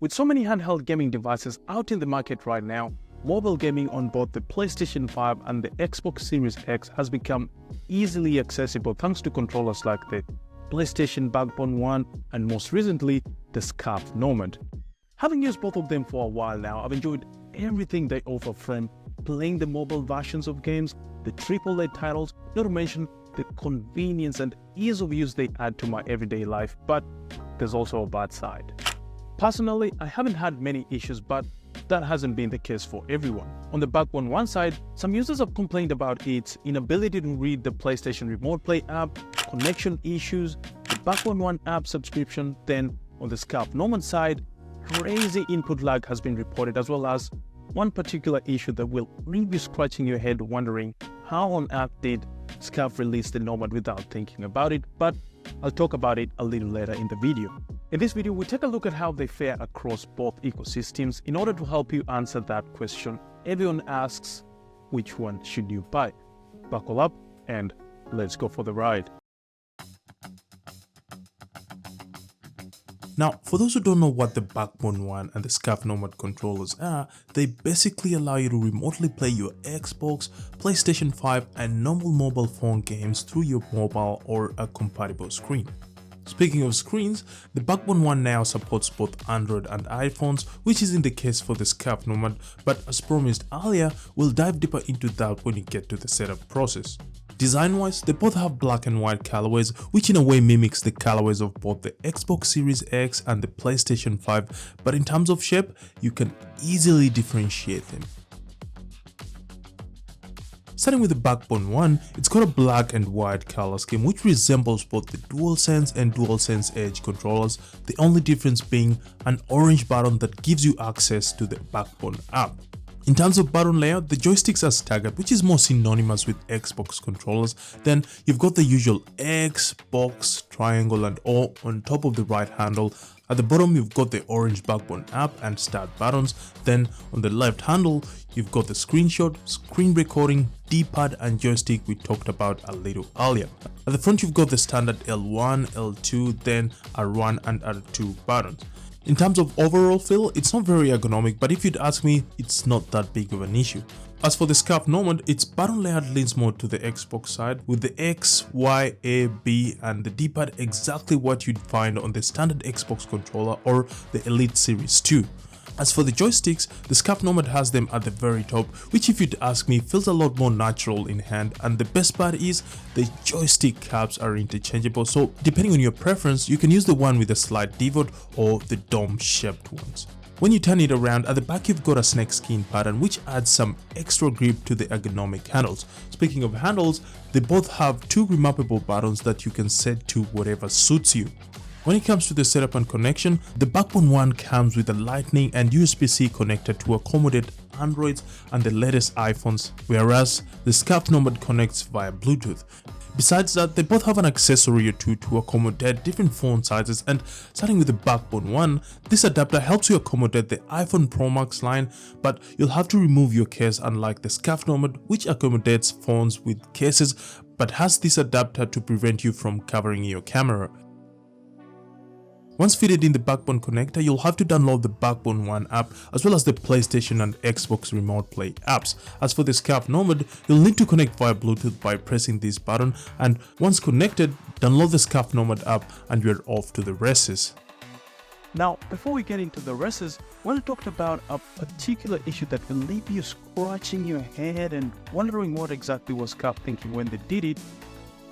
With so many handheld gaming devices out in the market right now, mobile gaming on both the PlayStation 5 and the Xbox Series X has become easily accessible thanks to controllers like the PlayStation Backbone 1 and most recently the Scuf Nomad. Having used both of them for a while now, I've enjoyed everything they offer, from playing the mobile versions of games, the AAA titles, not to mention the convenience and ease of use they add to my everyday life. But there's also a bad side. Personally, I haven't had many issues, but that hasn't been the case for everyone. On the Backbone 1 side, some users have complained about its inability to read the PlayStation Remote Play app, connection issues, the Backbone 1 app subscription. Then on the Scuf Nomad side, crazy input lag has been reported, as well as one particular issue that will leave you scratching your head wondering how on earth did Scuf release the Nomad without thinking about it, but I'll talk about it a little later in the video. In this video, we take a look at how they fare across both ecosystems in order to help you answer that question everyone asks: which one should you buy? Buckle up and let's go for the ride. Now, for those who don't know what the Backbone 1 and the Scuf Nomad controllers are, they basically allow you to remotely play your Xbox, PlayStation 5 and normal mobile phone games through your mobile or a compatible screen. Speaking of screens, the Backbone 1 now supports both Android and iPhones, which isn't the case for the Scuf Nomad, but as promised earlier, we'll dive deeper into that when we get to the setup process. Design-wise, they both have black and white colorways, which in a way mimics the colorways of both the Xbox Series X and the PlayStation 5, but in terms of shape, you can easily differentiate them. Starting with the Backbone 1, it's got a black and white color scheme which resembles both the DualSense and DualSense Edge controllers, the only difference being an orange button that gives you access to the Backbone app. In terms of button layout, the joysticks are staggered, which is more synonymous with Xbox controllers. Then you've got the usual X, box, triangle and O on top of the right handle. At the bottom, you've got the orange Backbone app and start buttons. Then on the left handle, you've got the screenshot, screen recording, D-pad and joystick we talked about a little earlier. At the front, you've got the standard L1, L2, then R1 and R2 buttons. In terms of overall feel, it's not very ergonomic, but if you'd ask me, it's not that big of an issue. As for the Scuf Nomad, its button layout leans more to the Xbox side, with the X, Y, A, B and the D-pad exactly what you'd find on the standard Xbox controller or the Elite Series 2. As for the joysticks, the Scuf Nomad has them at the very top, which if you'd ask me feels a lot more natural in hand, and the best part is the joystick caps are interchangeable, so depending on your preference you can use the one with a slight divot or the dome shaped ones. When you turn it around, at the back you've got a snakeskin pattern which adds some extra grip to the ergonomic handles. Speaking of handles, they both have two remappable buttons that you can set to whatever suits you. When it comes to the setup and connection, the Backbone 1 comes with a Lightning and USB-C connector to accommodate Androids and the latest iPhones, whereas the Scuf Nomad connects via Bluetooth. Besides that, they both have an accessory or two to accommodate different phone sizes, and starting with the Backbone 1, this adapter helps you accommodate the iPhone Pro Max line, but you'll have to remove your case, unlike the Scuf Nomad, which accommodates phones with cases but has this adapter to prevent you from covering your camera. Once fitted in the Backbone connector, you'll have to download the Backbone 1 app as well as the PlayStation and Xbox Remote Play apps. As for the Scuf Nomad, you'll need to connect via Bluetooth by pressing this button, and once connected, download the Scuf Nomad app and you're off to the races. Now, before we get into the races, I want to talk about a particular issue that will leave you scratching your head and wondering what exactly was Scuf thinking when they did it.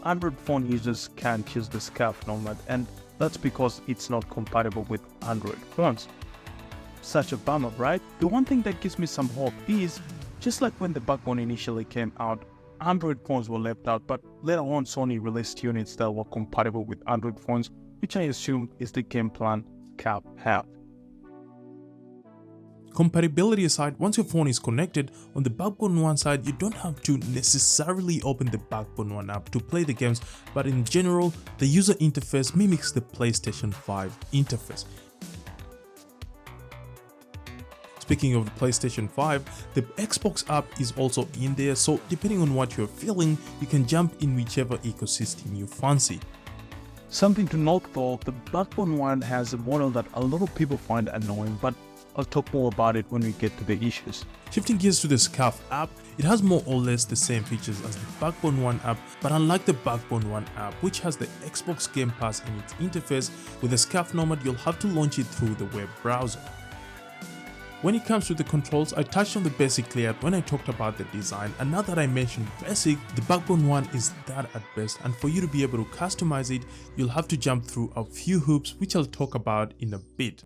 Android phone users can't use the Scuf Nomad, and that's because it's not compatible with Android phones. Such a bummer, right? The one thing that gives me some hope is, just like when the Backbone initially came out, Android phones were left out, but later on Sony released units that were compatible with Android phones, which I assume is the game plan Scuf have. Compatibility aside, once your phone is connected, on the Backbone 1 side, you don't have to necessarily open the Backbone 1 app to play the games, but in general, the user interface mimics the PlayStation 5 interface. Speaking of the PlayStation 5, the Xbox app is also in there, so depending on what you're feeling, you can jump in whichever ecosystem you fancy. Something to note though, the Backbone One has a model that a lot of people find annoying, but I'll talk more about it when we get to the issues. Shifting gears to the Scuf app, it has more or less the same features as the Backbone One app, but unlike the Backbone One app, which has the Xbox Game Pass in its interface, with the Scuf Nomad you'll have to launch it through the web browser. When it comes to the controls, I touched on the basic layout when I talked about the design, and now that I mentioned basic, the Backbone One is that at best, and for you to be able to customize it, you'll have to jump through a few hoops which I'll talk about in a bit.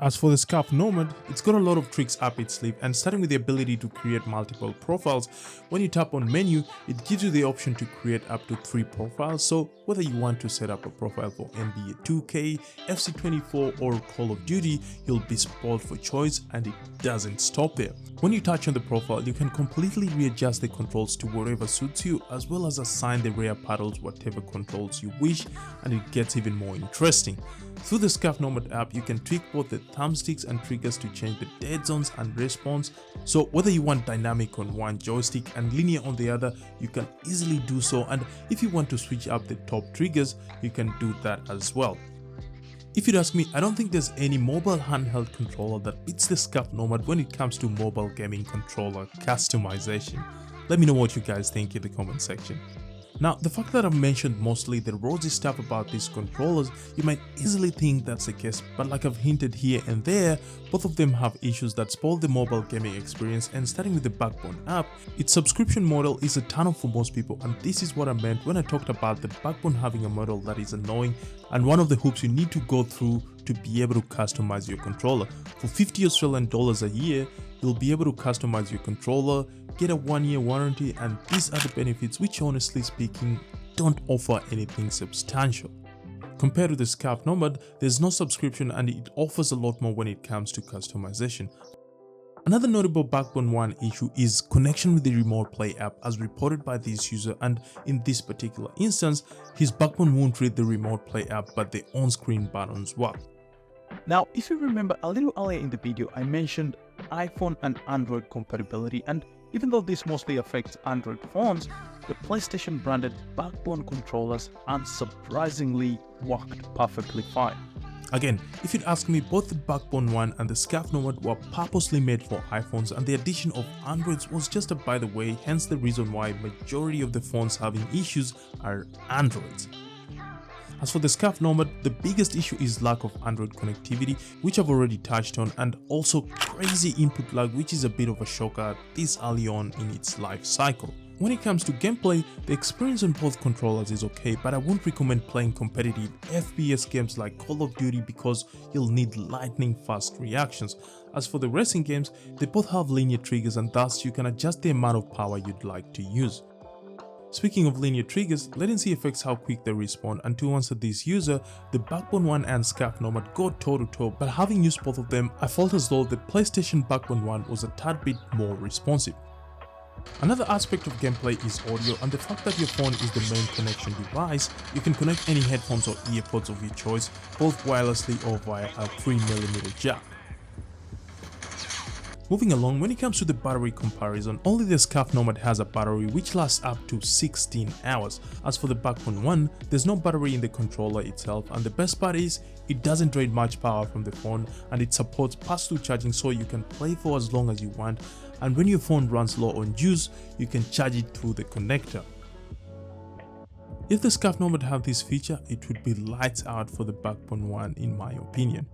As for the Scuf Nomad, it's got a lot of tricks up its sleeve, and starting with the ability to create multiple profiles. When you tap on menu, it gives you the option to create up to 3 profiles, so whether you want to set up a profile for NBA 2K, FC24 or Call of Duty, you'll be spoiled for choice, and it doesn't stop there. When you touch on the profile, you can completely readjust the controls to whatever suits you, as well as assign the rear paddles whatever controls you wish, and it gets even more interesting. Through the Scuf Nomad app, you can tweak both the thumbsticks and triggers to change the dead zones and respawns, so whether you want dynamic on one joystick and linear on the other, you can easily do so, and if you want to switch up the top triggers, you can do that as well. If you'd ask me, I don't think there's any mobile handheld controller that beats the Scuf Nomad when it comes to mobile gaming controller customization. Let me know what you guys think in the comment section. Now, the fact that I've mentioned mostly the rosy stuff about these controllers, you might easily think that's the case, but like I've hinted here and there, both of them have issues that spoil the mobile gaming experience, and starting with the Backbone app, its subscription model is a turn-off for most people, and this is what I meant when I talked about the Backbone having a model that is annoying and one of the hoops you need to go through to be able to customize your controller. For $50 Australian a year, you'll be able to customize your controller, get a 1-year warranty, and these are the benefits which, honestly speaking, don't offer anything substantial. Compared to the Scuf Nomad, there's no subscription and it offers a lot more when it comes to customization. Another notable Backbone One issue is connection with the Remote Play app as reported by this user, and in this particular instance, his Backbone won't read the Remote Play app but the on-screen buttons work. Now, if you remember a little earlier in the video, I mentioned iPhone and Android compatibility, and even though this mostly affects Android phones, the PlayStation branded Backbone controllers unsurprisingly worked perfectly fine. Again, if you'd ask me, both the Backbone One and the Scuf Nomad were purposely made for iPhones, and the addition of Androids was just a by the way, hence the reason why majority of the phones having issues are Androids. As for the Scuf Nomad, the biggest issue is lack of Android connectivity, which I've already touched on, and also crazy input lag, which is a bit of a shocker this early on in its life cycle. When it comes to gameplay, the experience on both controllers is okay, but I wouldn't recommend playing competitive FPS games like Call of Duty because you'll need lightning fast reactions. As for the racing games, they both have linear triggers, and thus you can adjust the amount of power you'd like to use. Speaking of linear triggers, latency affects how quick they respawn, and to answer this user, the Backbone One and Scuf Nomad go toe to toe, but having used both of them, I felt as though the PlayStation Backbone One was a tad bit more responsive. Another aspect of gameplay is audio, and the fact that your phone is the main connection device, you can connect any headphones or earpods of your choice, both wirelessly or via a 3mm jack. Moving along, when it comes to the battery comparison, only the Scuf Nomad has a battery which lasts up to 16 hours. As for the Backbone One, there's no battery in the controller itself, and the best part is, it doesn't drain much power from the phone, and it supports pass-through charging, so you can play for as long as you want, and when your phone runs low on juice, you can charge it through the connector. If the Scuf Nomad had this feature, it would be lights out for the Backbone One in my opinion.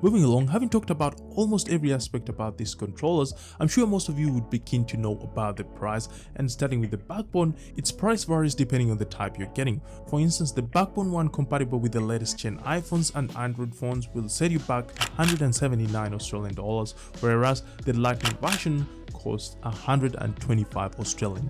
Moving along, having talked about almost every aspect about these controllers, I'm sure most of you would be keen to know about the price, and starting with the Backbone, its price varies depending on the type you're getting. For instance, the Backbone One compatible with the latest gen iPhones and Android phones will set you back $179 Australian, whereas the Lightning version costs $125 Australian.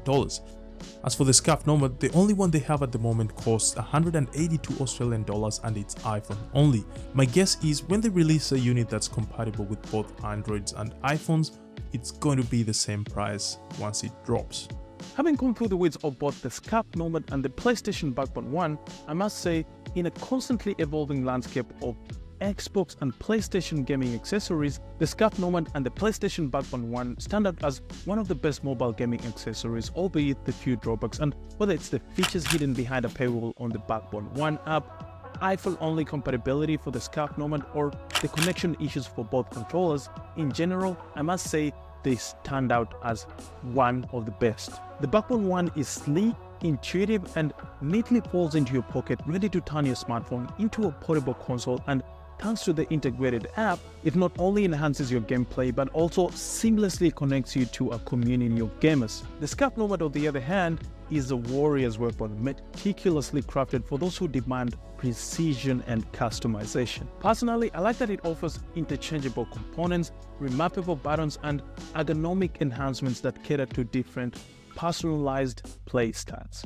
As for the Scuf Nomad, the only one they have at the moment costs $182 Australian and it's iPhone only. My guess is when they release a unit that's compatible with both Androids and iPhones, it's going to be the same price once it drops. Having gone through the weeds of both the Scuf Nomad and the PlayStation Backbone One, I must say, in a constantly evolving landscape of Xbox and PlayStation gaming accessories, the Scuf Nomad and the PlayStation Backbone One stand out as one of the best mobile gaming accessories, albeit the few drawbacks, and whether it's the features hidden behind a paywall on the Backbone One app, iPhone-only compatibility for the Scuf Nomad or the connection issues for both controllers, in general, I must say they stand out as one of the best. The Backbone One is sleek, intuitive, and neatly falls into your pocket, ready to turn your smartphone into a portable console. And thanks to the integrated app, it not only enhances your gameplay but also seamlessly connects you to a community of gamers. The Scuf Nomad, on the other hand, is a warrior's weapon, meticulously crafted for those who demand precision and customization. Personally, I like that it offers interchangeable components, remappable buttons, and ergonomic enhancements that cater to different personalized playstyles.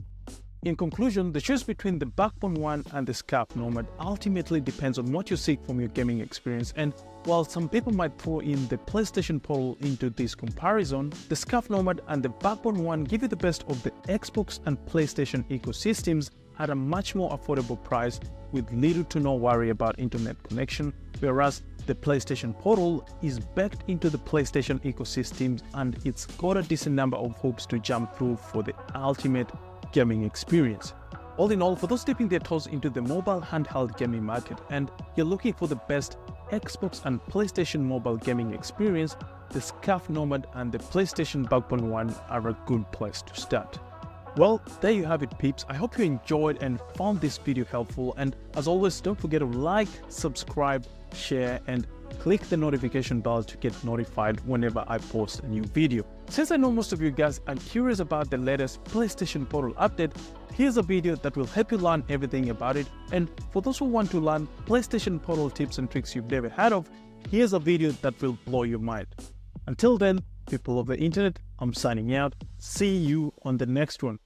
In conclusion, the choice between the Backbone One and the Scuf Nomad ultimately depends on what you seek from your gaming experience, and while some people might throw in the PlayStation Portal into this comparison, the Scuf Nomad and the Backbone One give you the best of the Xbox and PlayStation ecosystems at a much more affordable price with little to no worry about internet connection, whereas the PlayStation Portal is backed into the PlayStation ecosystem and it's got a decent number of hoops to jump through for the ultimate gaming experience. All in all, for those dipping their toes into the mobile handheld gaming market and you're looking for the best Xbox and PlayStation mobile gaming experience, the Scuf Nomad and the PlayStation Backbone One are a good place to start. Well, there you have it, peeps. I hope you enjoyed and found this video helpful, and as always, don't forget to like, subscribe, share, and click the notification bell to get notified whenever I post a new video. Since I know most of you guys are curious about the latest PlayStation Portal update, here's a video that will help you learn everything about it. And for those who want to learn PlayStation Portal tips and tricks you've never heard of, here's a video that will blow your mind. Until then, people of the internet, I'm signing out. See you on the next one.